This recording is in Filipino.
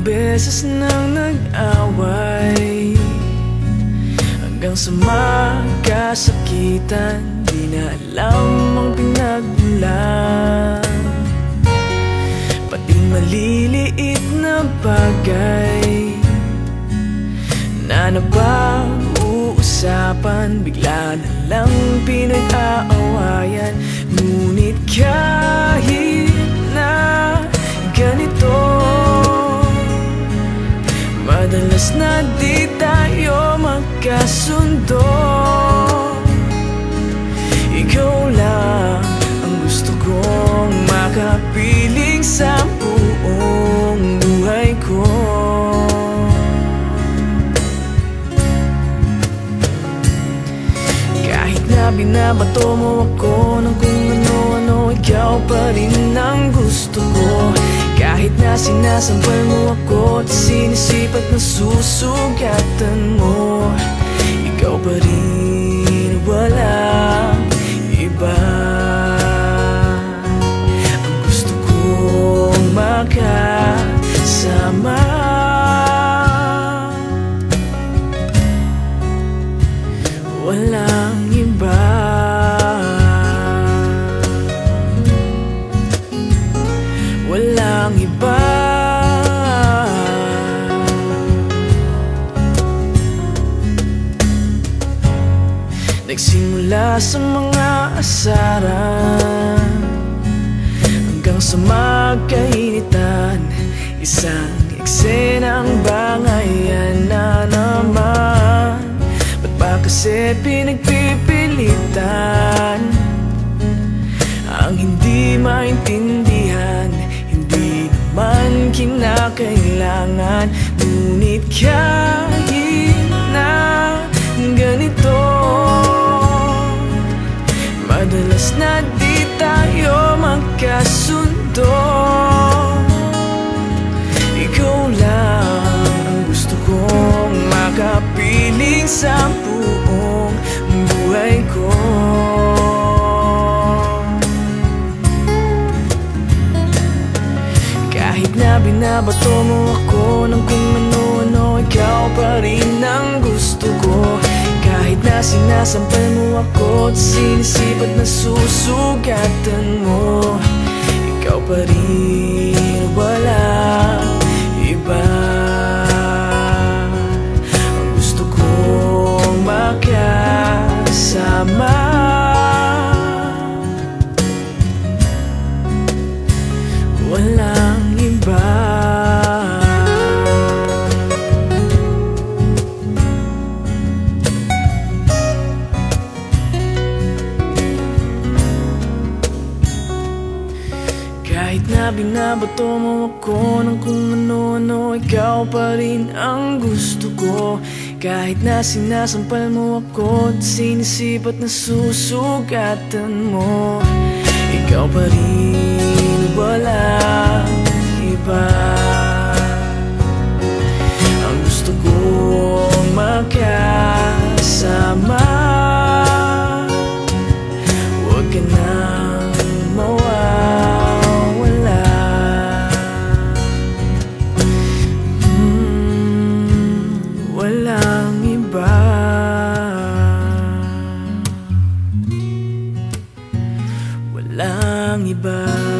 beses nang nag-away, hanggang sa magkasakitan, di na alam ang pinagmulan. Pati maliliit na bagay na napag-uusapan, bigla na lang pinag-aawayan. Ngunit kahit na ganito, madalas na di tayo magkasundo. Ikaw lang ang gusto kong makapiling sa buong buhay ko. Kahit na binabato mo ako ng kung ano-ano, ikaw pa rin ang gusto ko. Kahit na sinasampal mo ako at sinisipat na susugatan mo, ikaw pa rin, walang iba. Ang gusto kong makasama, walang iba. Walang iba. Nagsimula sa mga asaran hanggang sa magkainitan, isang eksenang bangayan na naman. Ba't ba kasi pinagpipilitan ang hindi maintindihan? Hindi naman kinakailangan. Ngunit kahit na ganito, madalas na di tayo magkasundo. Ikaw lang ang gusto kong makapiling sa buong buhay ko. Kahit na binabato mo ako ng kung ano-ano, ikaw pa rin ang gusto ko. Kahit na sinasampal mo ako at sinisipat na susugatan mo, ikaw pa rin, walang iba. Ang gusto kong makasama, walang iba. Kahit na binabato mo ako ng kung ano-ano, ikaw pa rin ang gusto ko. Kahit na sinasampal mo ako at sinisipat na susugatan mo, ikaw pa rin, walang iba. Ang gusto kong makasama, huwag ka nang mawawala. Walang iba. Walang iba.